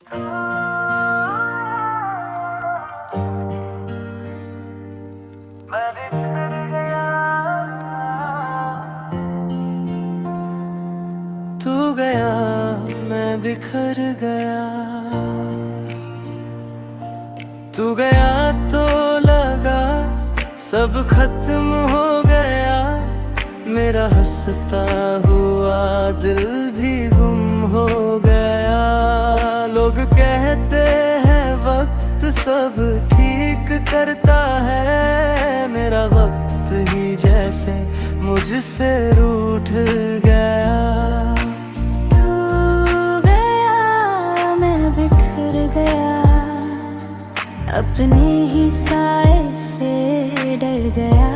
तू गया मैं बिखर गया, तू गया तो लगा सब खत्म हो गया। मेरा हंसता हुआ दिल भी गुम हो गया। लोग कहते हैं वक्त सब ठीक करता है, मेरा वक्त ही जैसे मुझसे रूठ गया। अपने ही साए से डर गया।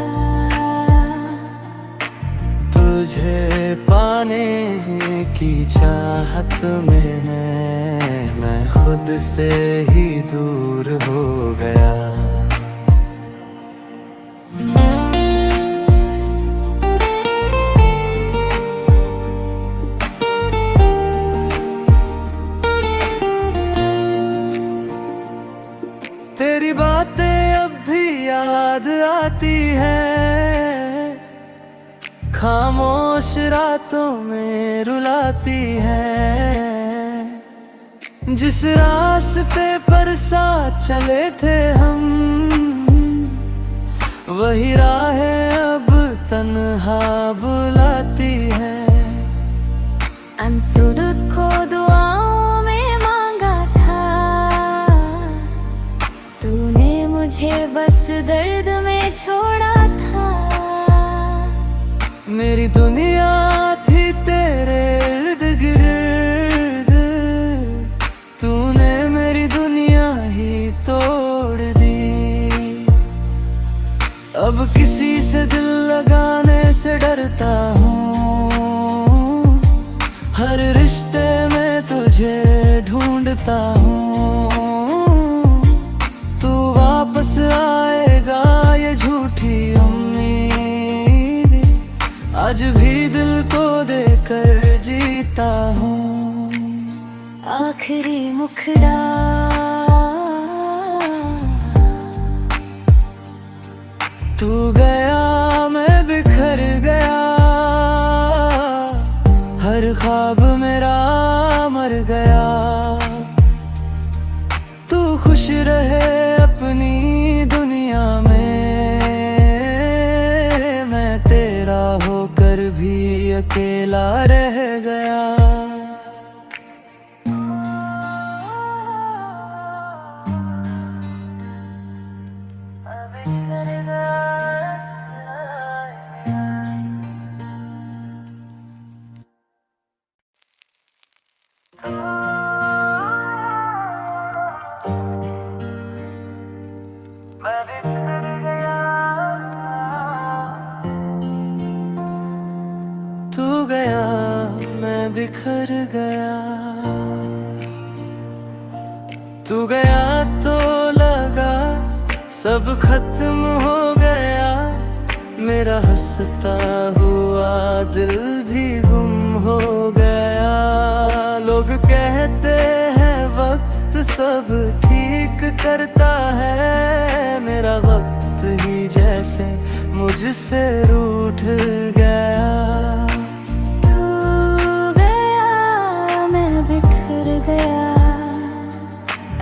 तुझे पाने की चाहत में मैं खुद से ही दूर हो गया। तेरी बातें अब भी याद आती है, खामोश रातों में रुलाती है। जिस रास्ते पर साथ चले थे हम, वही राहें अब तन्हा बुलाती है। अंतुर को दुआओं में मांगा था, तूने मुझे बस दर्द में छोड़ा था। मेरी दुनिया थी तेरे इर्द गिर्द, तूने मेरी दुनिया ही तोड़ दी। अब किसी से दिल लगाने से डरता हूँ, हर रिश्ते में तुझे ढूंढता हूँ। तू वापस आएगा ये झूठी उम्मीद, आज भी दिल को देकर जीता हूँ। आखिरी मुखड़ा तू गया मैं बिखर गया, हर ख्वाब मेरा मर गया। तू खुश रहे अपनी दुनिया में, मैं तेरा होकर भी अकेला रह गया। तू गया मैं बिखर गया, तू गया तो लगा सब खत्म हो गया। मेरा हंसता हुआ दिल भी गुम हो गया। लोग कहते हैं वक्त सब ठीक करता है, मेरा वक्त ही जैसे मुझसे रूठ गया।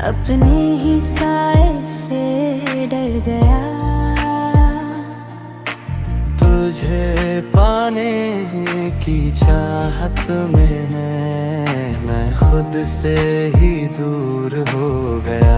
अपने ही साए से डर गया। तुझे पाने की चाहत में मैं खुद से ही दूर हो गया।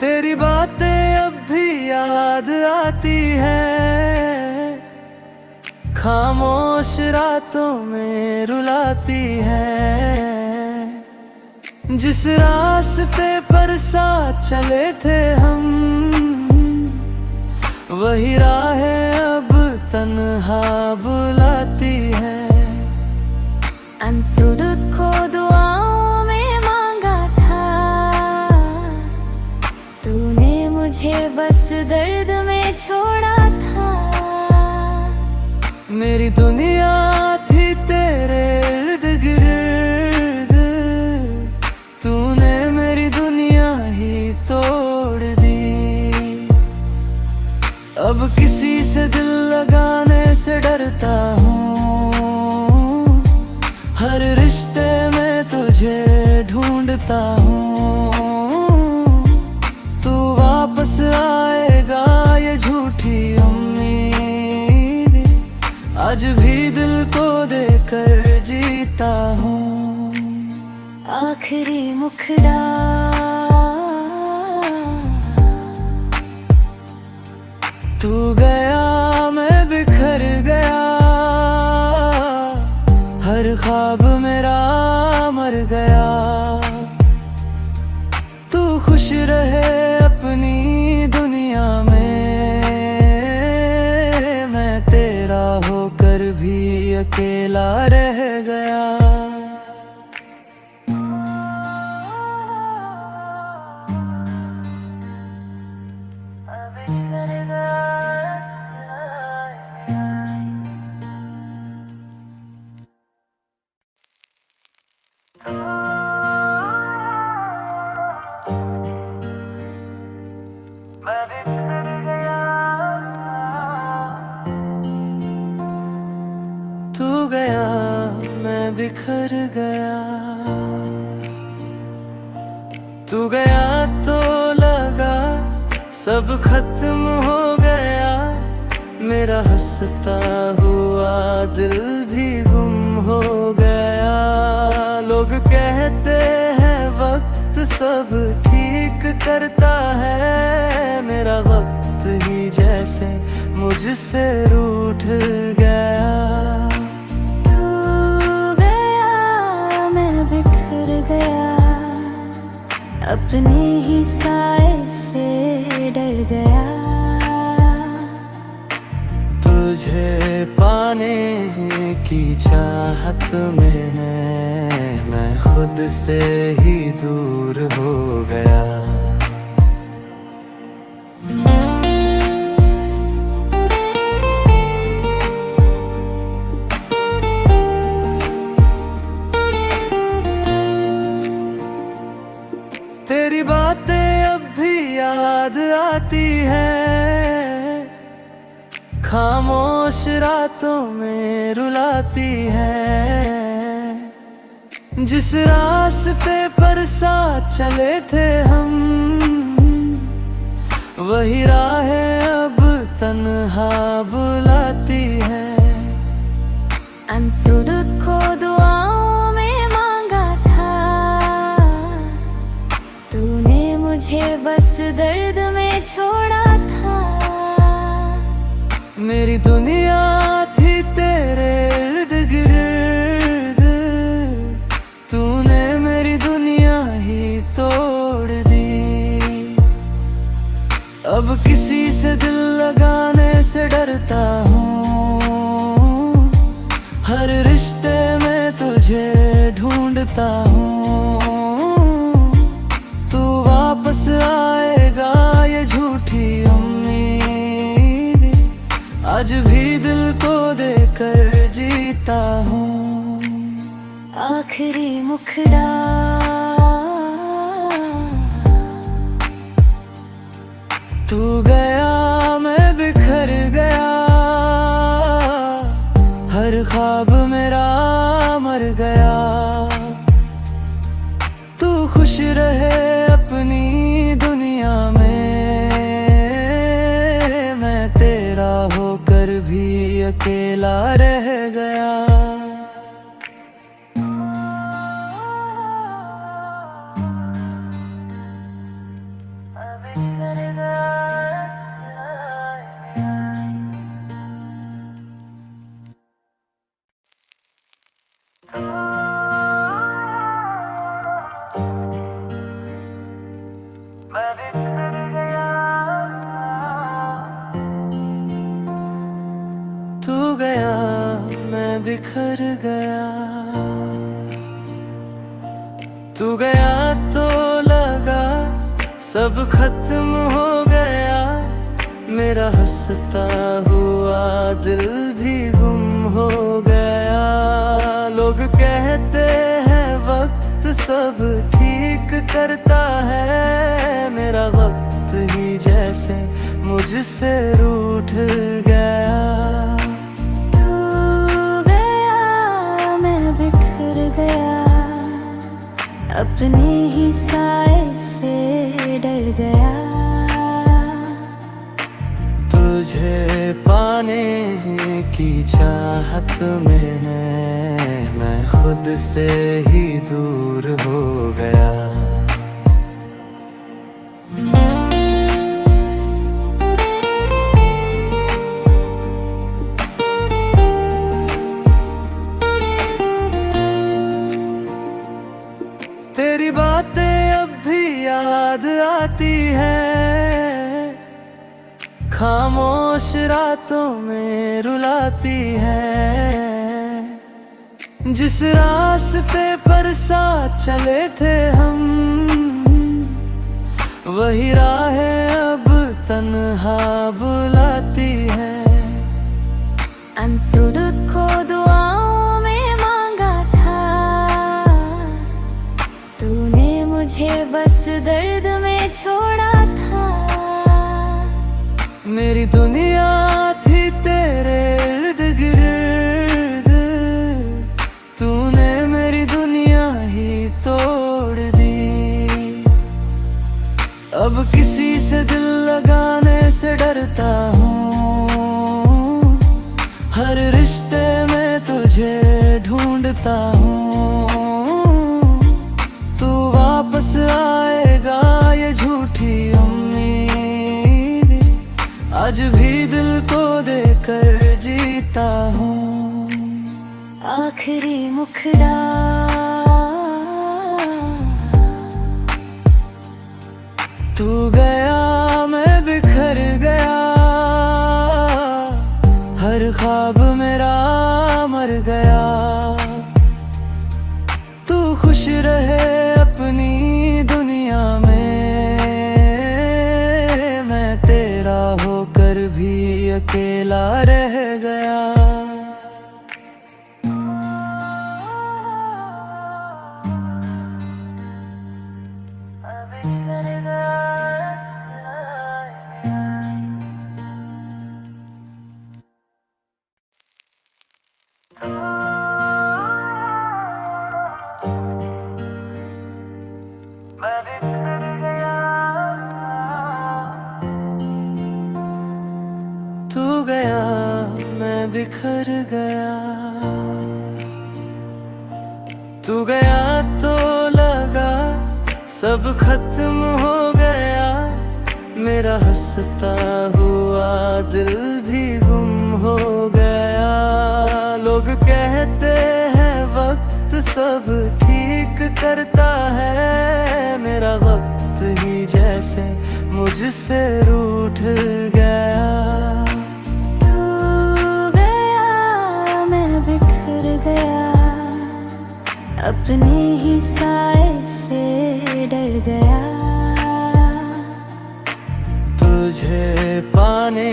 तेरी बातें अब भी याद आती है, खामोश रातों में रुलाती है। जिस रास्ते पर साथ चले थे हम, वही राहें अब तन्हा बुलाती है। अंतुर को दुआओं में मांगा था, बस दर्द में छोड़ा था। मेरी दुनिया थी तेरे इर्द गिर्द, तूने मेरी दुनिया ही तोड़ दी। अब किसी से दिल लगाने से डरता हूँ, हर रिश्ते में तुझे ढूंढता हूँ। तू वापस आएगा ये झूठी उम्मीद, आज भी दिल को देकर जीता हूँ। आखिरी मुखड़ा तू गया मैं बिखर गया, हर ख्वाब मेरा मर गया। तू खुश रहे अपनी दुनिया में, मैं तेरा होकर भी अकेला रह गया। तू गया मैं बिखर गया, तू गया तो लगा सब खत्म हो गया। मेरा हंसता हुआ दिल भी गुम हो गया। लोग कहते हैं वक्त सब ठीक करता है, मेरा वक्त ही जैसे मुझसे रूठ गया। अपने ही साए से डर गया। तुझे पाने की चाहत में मैं खुद से ही दूर हो गया। तेरी बातें अब भी याद आती है, खामोश रातों में रुलाती है। जिस रास्ते पर साथ चले थे हम, वही राहें अब तन्हा बुलाती है। अंतुर को दुआओं में मांगा था, तूने मुझे बस दर्द में छोड़ा था। मेरी दुनिया थी तेरे इर्द गिर्द, तूने मेरी दुनिया ही तोड़ दी। अब किसी से दिल लगाने से डरता हूँ, हर रिश्ते में तुझे ढूंढता हूँ। तू वापस आएगा ये झूठी उम्मीद, आज भी दिल को देकर जीता हूँ। आखिरी मुखड़ा तू गया मैं बिखर गया, हर ख्वाब मेरा मर गया। तू खुश रहे अपनी दुनिया में, मैं तेरा होकर भी अकेला रह गया। तू गया मैं बिखर गया, तू गया तो लगा सब खत्म हो गया। मेरा हंसता हुआ दिल भी गुम हो गया। लोग कहते हैं वक्त सब ठीक करता है, मेरा वक्त ही जैसे मुझसे रूठ गया। तू गया मैं बिखर गया, अपने ही साए से डर गया। तुझे पाने की चाहत में मैं खुद से ही दूर हो गया। तेरी बातें अब भी याद आती है, खामोश रातों में रुलाती है। जिस रास्ते पर साथ चले थे हम, वही राहें अब तन्हा बुलाती है। अंतुर को दुआओं में मांगा था, तूने मुझे बस दर्द में छोड़ा था। मेरी दुनिया थी तेरे इर्द गिर्द, तूने मेरी दुनिया ही तोड़ दी। अब किसी से दिल लगाने से डरता हूँ, हर रिश्ते में तुझे ढूंढता हूँ। तू वापस आएगा ये झूठी उम्मीद, आज भी दिल को देकर जीता हूँ। आखिरी मुखड़ा तू गया मैं बिखर गया, हर ख्वाब मेरा मर गया। तू खुश रहे अपनी दुनिया में, मैं तेरा होकर भी अकेला रह गया। तू गया मैं बिखर गया, तू गया तो लगा सब खत्म हो गया। मेरा हंसता हुआ दिल भी गुम हो गया। लोग कहते हैं वक्त सब ठीक करता है, मेरा वक्त ही जैसे मुझसे रूठ गया। अपने ही साए से डर गया। तुझे पाने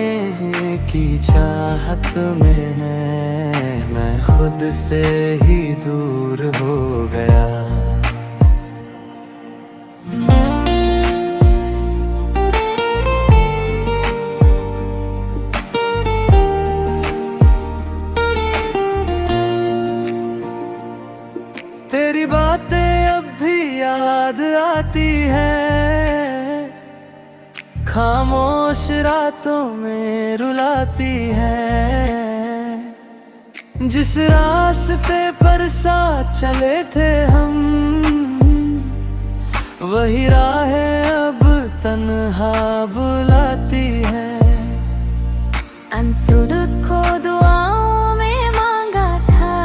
की चाहत में मैं खुद से ही दूर हो गया। तेरी बातें अब भी याद आती है, खामोश रातों में रुलाती है। जिस रास्ते पर साथ चले थे हम, वही राहें अब तन्हा बुलाती है। अंतुर को दुआओं में मांगा था,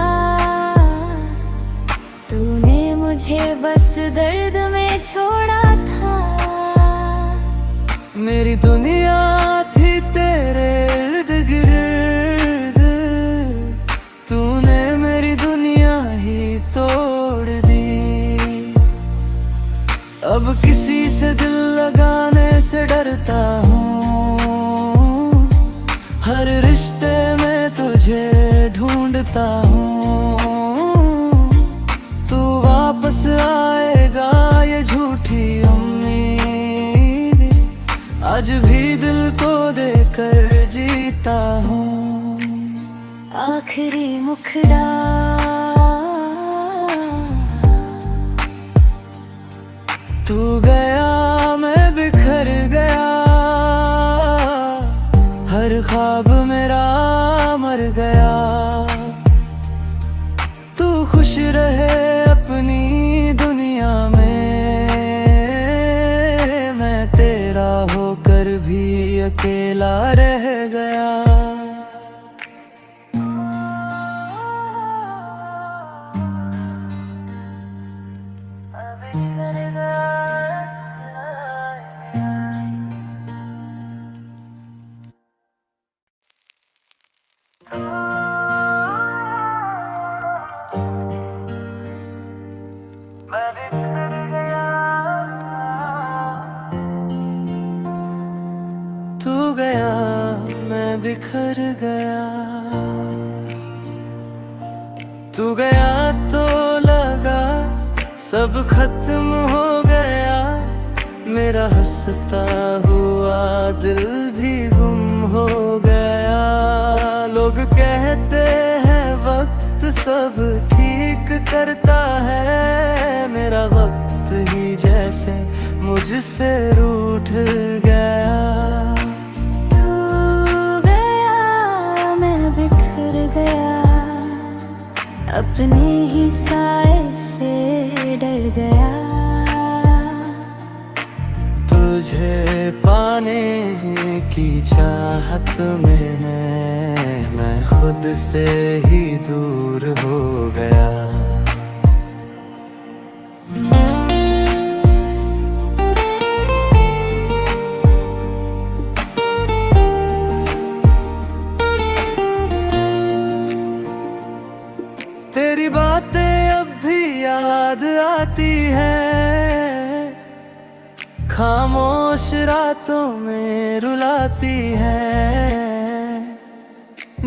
तूने मुझे बस दर्द में छोड़ा था। मेरी दुनिया थी तेरे इर्द गिर्द, तूने मेरी दुनिया ही तोड़ दी। अब किसी से दिल लगाने से डरता हूँ, हर रिश्ते में तुझे ढूंढता हूँ, तू वापस आएगा ये झूठी उम्मीद आज भी दिल को देकर जीता हूँ। आखिरी मुखड़ा तू गया मैं बिखर गया, हर ख्वाब मेरा मर गया। तू खुश रहे अपनी दुनिया में, मैं तेरा होकर भी अकेला रह गया। तू गया मैं बिखर गया, तू गया तो लगा सब खत्म हो गया। मेरा हंसता हुआ दिल भी गुम हो गया। लोग कहते हैं वक्त सब ठीक करता है, मेरा वक्त ही जैसे मुझसे रूठ गया। अपने ही साए से डर गया। तुझे पाने की चाहत में मैं खुद से ही दूर हो गया। तेरी बातें अब भी याद आती हैं, खामोश रातों में रुलाती हैं।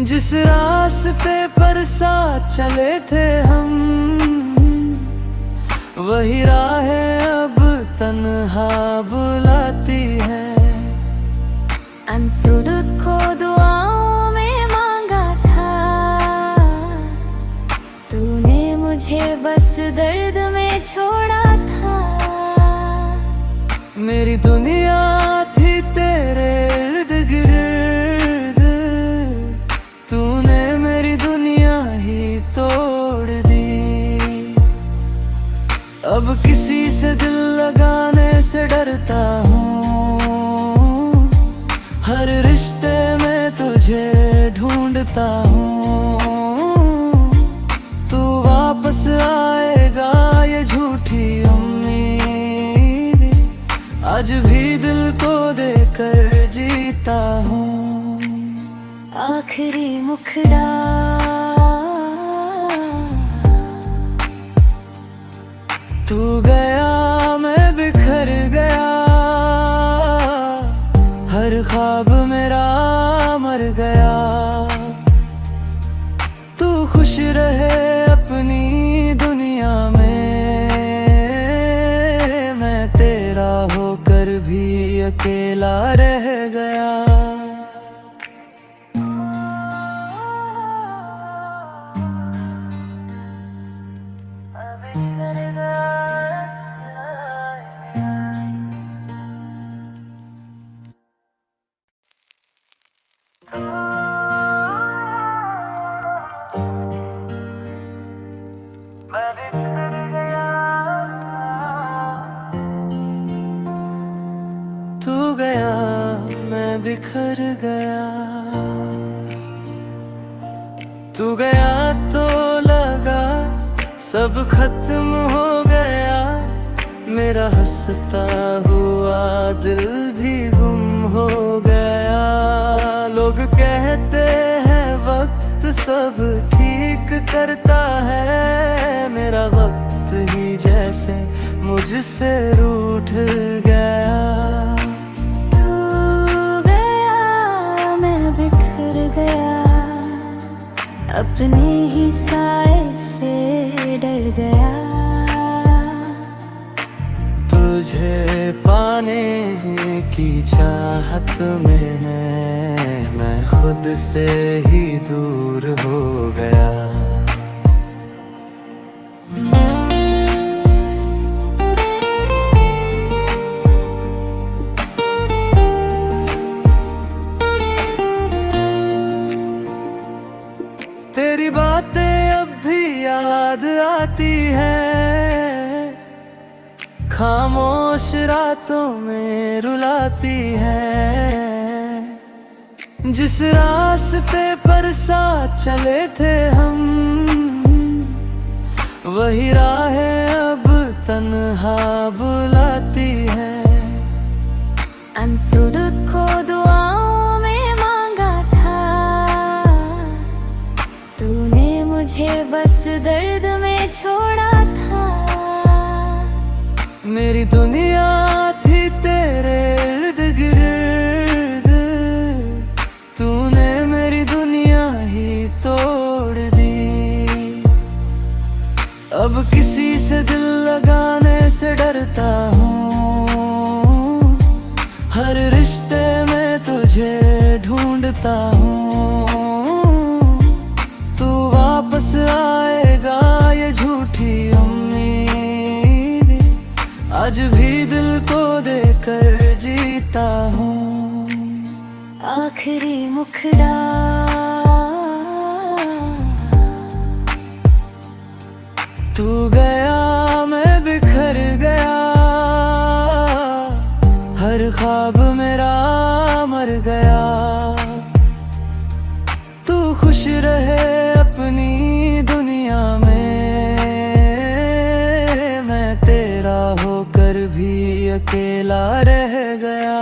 जिस रास्ते पर साथ चले थे हम, वही राहें अब तन्हा बुलाती हैं। अंतुर को दुआओं में मांगा था, तूने मुझे बस दर्द में छोड़ा था। मेरी दुनिया थी तेरे इर्द गिर्द, तूने मेरी दुनिया ही तोड़ दी। अब किसी से दिल लगाने से डरता हूँ, हर रिश्ते में तुझे ढूंढता हूँ। तू वापस आएगा ये झूठी उम्मीद आज भी दिल को देकर जीता हूँ। आखिरी मुखड़ा तू गया मैं बिखर गया, हर ख्वाब मेरा मर गया। तू खुश रहे अपनी दुनिया में, मैं तेरा होकर भी अकेला रह गया। तू गया मैं बिखर गया, तू गया तो लगा सब खत्म हो गया। मेरा हंसता हुआ दिल भी गुम हो गया। लोग कहते हैं वक्त सब ठीक करता है, मेरा वक्त ही जैसे मुझसे रूठ गया। तू गया मैं बिखर अपने ही साए से डर गया। तुझे पाने की चाहत में मैं खुद से ही दूर हो गया। तेरी बातें अब भी याद आती है, खामोश रातों में रुलाती है। जिस रास्ते पर साथ चले थे हम, वही राहें अब तन्हा बुलाती है। अंतुर को दुआओं में मांगा था, तूने मुझे बस दर्द में छोड़ा था। मेरी दुनिया थी तेरे इर्द गिर्द, तूने मेरी दुनिया ही तोड़ दी। अब किसी से दिल लगाने से डरता हूँ, हर रिश्ते में तुझे ढूंढता हूँ। तू वापस आएगा ये झूठी उम्मीद, आज भी दिल को देकर जीता हूँ। आखिरी मुखड़ा तू गया मैं बिखर गया, हर ख्वाब मेरा मर गया। तू खुश रहे अपनी दुनिया में, मैं तेरा होकर भी अकेला रह गया।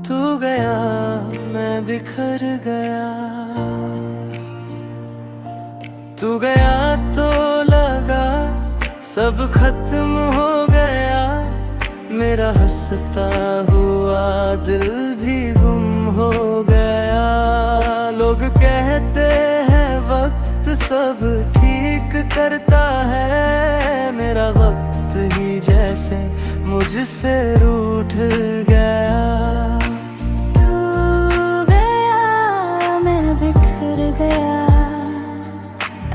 तू गया मैं बिखर गया, तू गया तो लगा सब खत्म हो गया। मेरा हंसता हुआ दिल भी गुम हो गया। लोग कहते हैं वक्त सब ठीक करता है, मेरा वक्त ही जैसे मुझसे रूठ गया।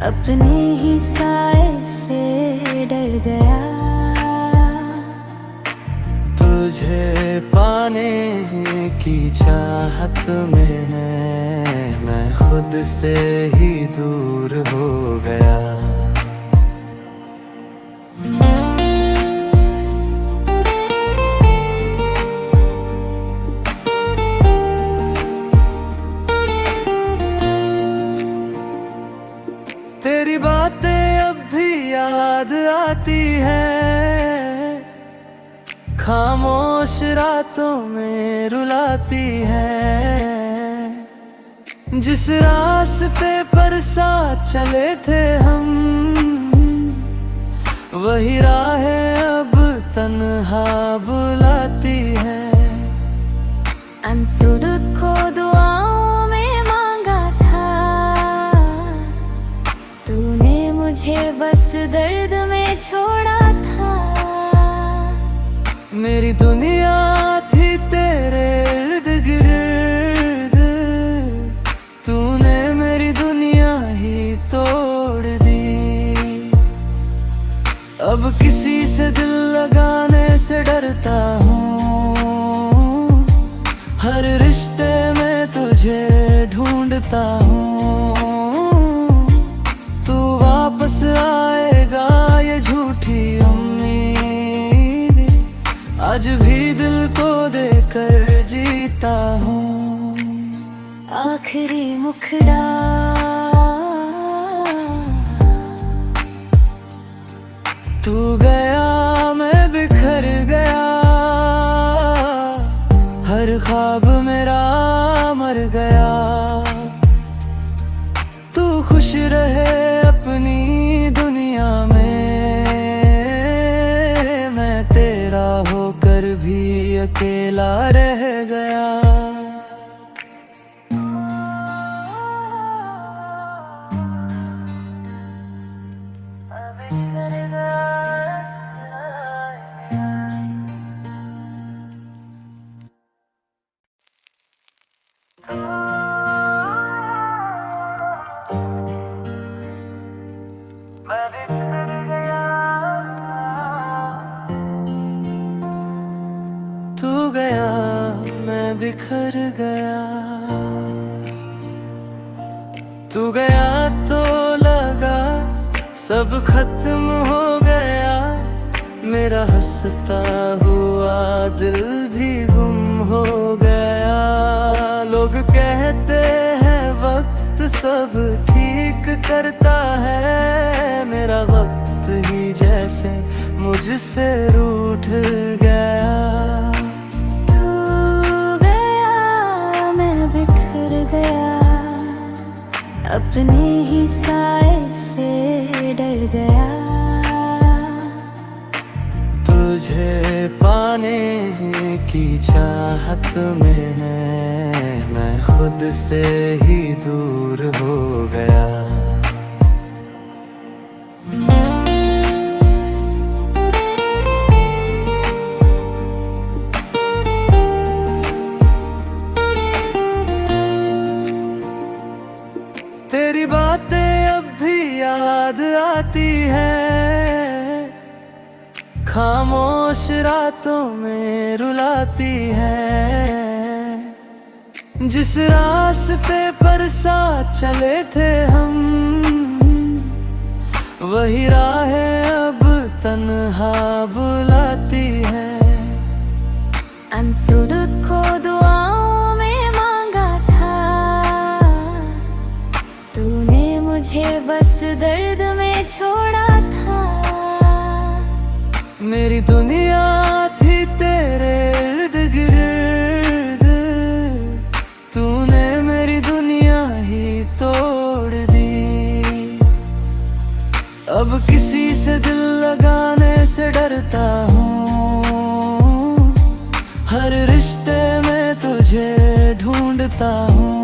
अपने ही साए से डर गया। तुझे पाने की चाहत में मैं खुद से ही दूर हो गया। तेरी बातें अब भी याद आती है, खामोश रातों में रुलाती है। जिस रास्ते पर साथ चले थे हम, वही राहें अब तन्हा बुलाती है। अंतुर को दुआओं में मांगा था, तूने मुझे बस दर्द में छोड़ा था। मेरी दुनिया थी तेरे इर्द गिर्द, तूने मेरी दुनिया ही तोड़ दी। अब किसी से दिल लगाने से डरता हूँ, हर रिश्ते में तुझे ढूंढता हूँ। तू वापस आएगा ये झूठी उम्मीद, आज भी दिल को देकर जीता हूँ। आखिरी मुखड़ा हर ख्वाब मेरा मर गया। तू खुश रहे अपनी दुनिया में, मैं तेरा होकर भी अकेला रह गया। तू गया मैं बिखर गया। तू गया तो लगा सब खत्म हो गया। मेरा हंसता हुआ दिल भी गुम हो गया। लोग कहते हैं वक्त सब ठीक करता है, मेरा वक्त ही जैसे मुझसे रूठ गया। तू गया मैं बिखर गया, अपने ही साए से डर गया। तुझे पाने की चाहत में मैं खुद से ही दूर हो गया। तेरी बातें अब भी याद आती हैं, खामोश रातों में रुलाती है। जिस रास्ते पर साथ चले थे हम, वही राहें अब तन्हा बुलाती है। अंतुर को दुआओं में मांगा था, तूने मुझे बस दर्द में छोड़ा था। मेरी दुनिया थी तेरे इर्द गिर्द, तूने मेरी दुनिया ही तोड़ दी। अब किसी से दिल लगाने से डरता हूँ, हर रिश्ते में तुझे ढूंढता हूँ।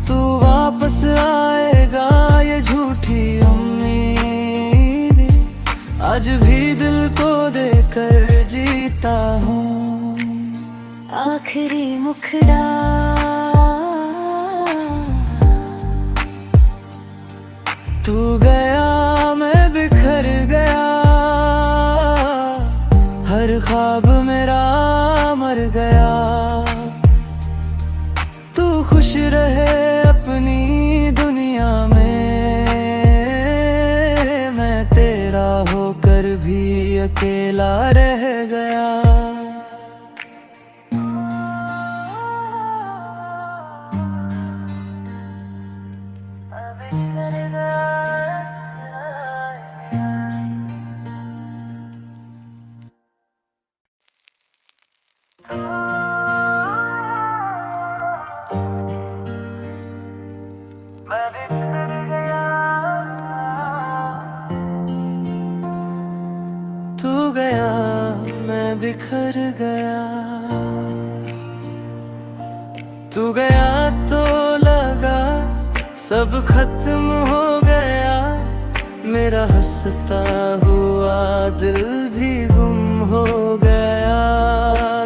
तू वापस आएगा ये झूठी उम्मीद, आज भी दिल को देकर जीता हूँ। आखिरी मुखड़ा तू गया मैं बिखर गया, हर ख्वाब मेरा मर गया। तू खुश रहे अपनी दुनिया में, मैं तेरा होकर भी अकेला रह गया। तू गया मैं बिखर गया। तू गया तो लगा सब खत्म हो गया। मेरा हंसता हुआ दिल भी गुम हो गया।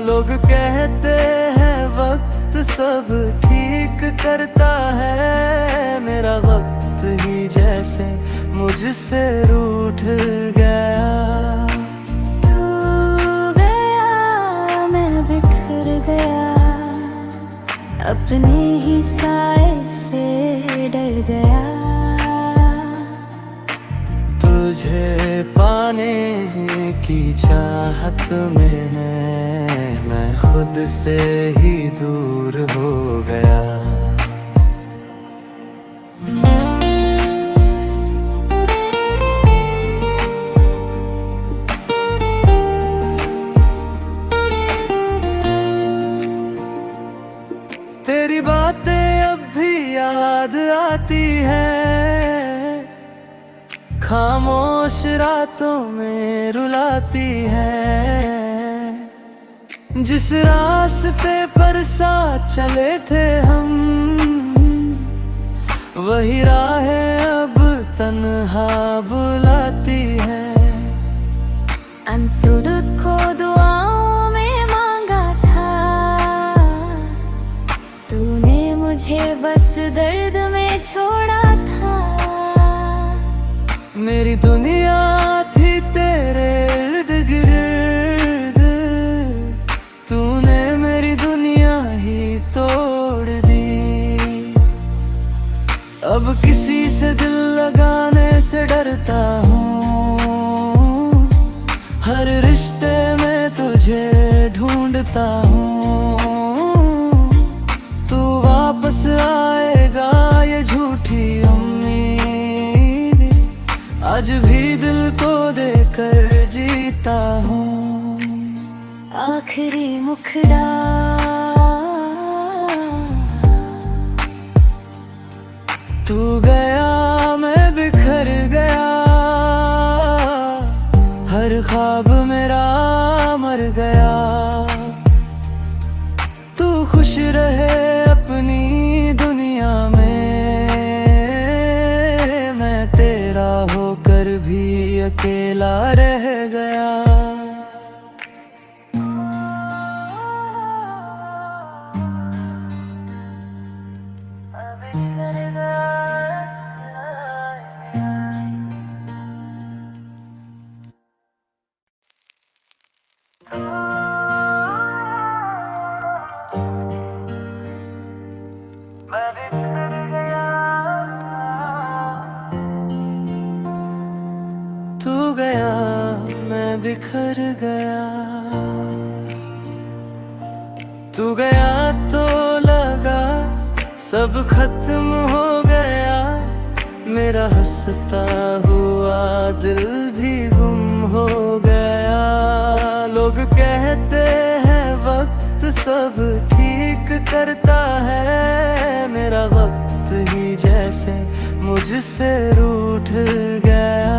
लोग कहते हैं वक्त सब ठीक करता है, मेरा वक्त ही जैसे मुझसे रूठ गया। तू गया मैं बिखर गया, अपने ही साए से डर गया। तुझे पाने की चाहत में मैं खुद से ही दूर हो गया। खामोश रातों में रुलाती है। जिस रास्ते पर साथ चले थे हम, वही राहें अब तन्हा बुलाती है। अंतुर को दुआओं में मांगा था, तूने मुझे बस दर्द में छोड़ा था। मेरी दुनिया थी तेरे इर्द गिर्द, तूने मेरी दुनिया ही तोड़ दी। अब किसी से दिल लगाने से डरता हूँ, हर रिश्ते में तुझे ढूंढता हूँ। तू वापस आएगा ये झूठी उम्मीद, आज भी दिल को देकर जीता हूँ। आखिरी मुखड़ा तू गया मैं बिखर गया, हर ख्वाब मेरा मर गया। तू खुश रहे अपनी दुनिया में, मैं तेरा होकर भी अकेला रह गया। तू गया मैं बिखर गया, तू गया तो लगा सब खत्म हो गया। मेरा हंसता हुआ दिल भी गुम हो गया। लोग कहते हैं वक्त सब ठीक करता है, मेरा वक्त ही जैसे मुझसे रूठ गया।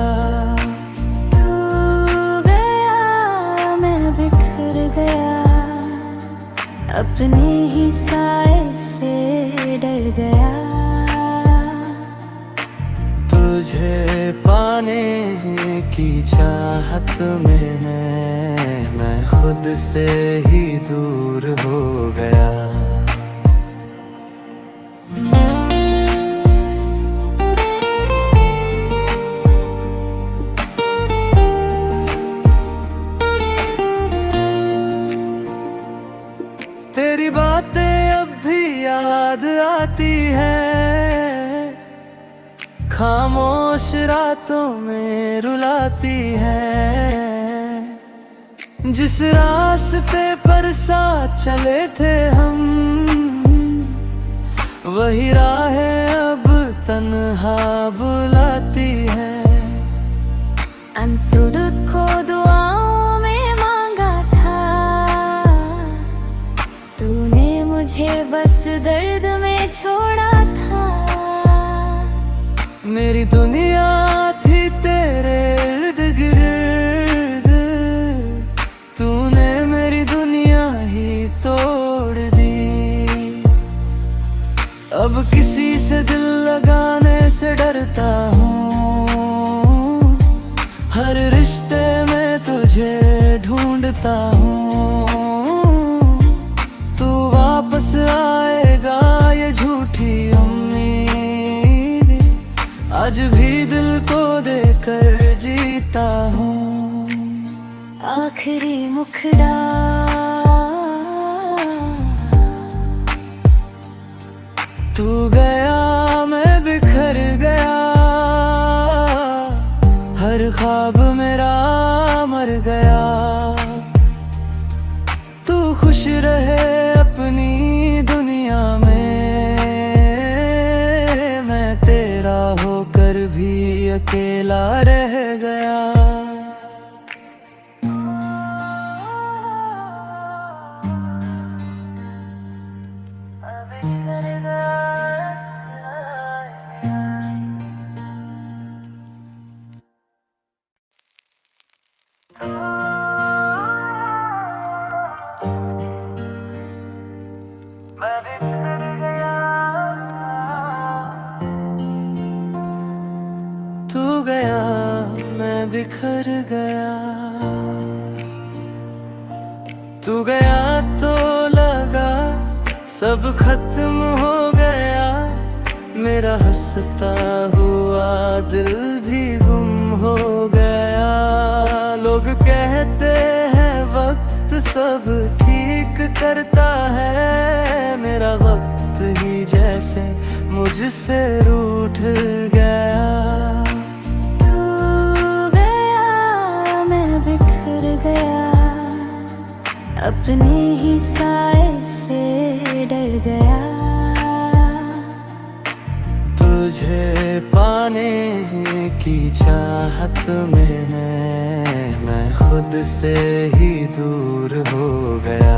तू गया मैं बिखर गया, अपने ही साए से डर गया। तुझे पाने की चाहत में मैं खुद से ही दूर हो गया। तेरी बातें अब भी याद आती है, खामोश रातों में रुलाती है। जिस रास्ते पर साथ चले थे हम, वही राहें अब तन्हा बुलाती है। अंतुर को दुआओं में मांगा था, तूने मुझे बस दर्द में छोड़ा था। मेरी दुनिया थी तेरे इर्द गिर्द, तूने मेरी दुनिया ही तोड़ दी। अब किसी से दिल लगाने से डरता हूँ, हर रिश्ते में तुझे ढूंढता हूँ। तू वापस आएगा ये झूठी उम्मीद, आज भी दिल को देकर जीता हूँ। आखिरी मुखड़ा तू गया मैं बिखर गया, हर ख्वाब मेरा मर गया। तू खुश रहे अपनी दुनिया में, मैं तेरा होकर भी अकेला रह गया। बिखर गया। तू गया तो लगा सब खत्म हो गया, मेरा हंसता हुआ दिल भी गुम हो गया। लोग कहते हैं वक्त सब ठीक करता है, मेरा वक्त ही जैसे मुझसे रूठ गया। तू गया मैं बिखर गया, अपने ही साए से डर गया। तुझे पाने की चाहत में मैं खुद से ही दूर हो गया।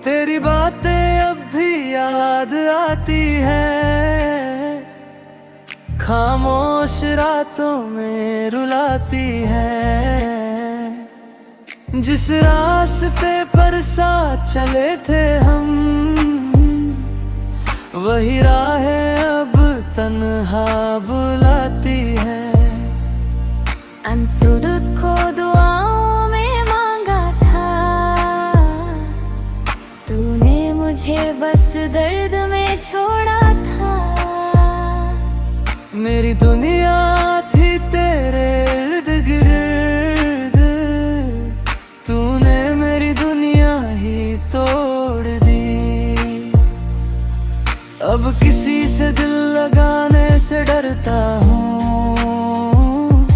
तेरी बातें अब भी याद आती हैं, खामोश रातों में रुलाती हैं। जिस रास्ते पर साथ चले थे हम, वही राहें अब तन्हा बुलाती हैं। अंतुर को दुआओं में मांगा था, तूने मुझे बस दर्द में छोड़ा था। मेरी दुनिया थी तेरे इर्द गिर्द, तूने मेरी दुनिया ही तोड़ दी। अब किसी से दिल लगाने से डरता हूँ,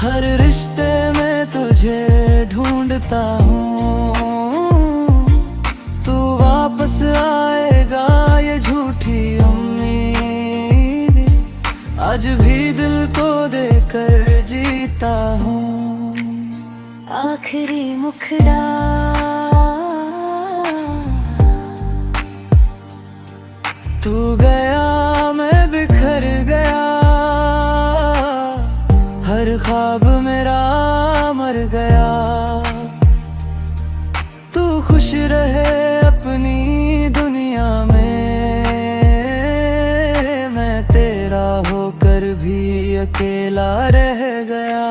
हर रिश्ते में तुझे ढूंढता हूँ। तू वापस आएगा ये झूठी उम्मीद, आज भी दिल को देकर जीता हूँ। आखिरी मुखड़ा तू गया मैं बिखर गया, हर ख्वाब मेरा मर गया। तू खुश रहे अपनी दुनिया में, मैं तेरा होकर भी अकेला रह गया।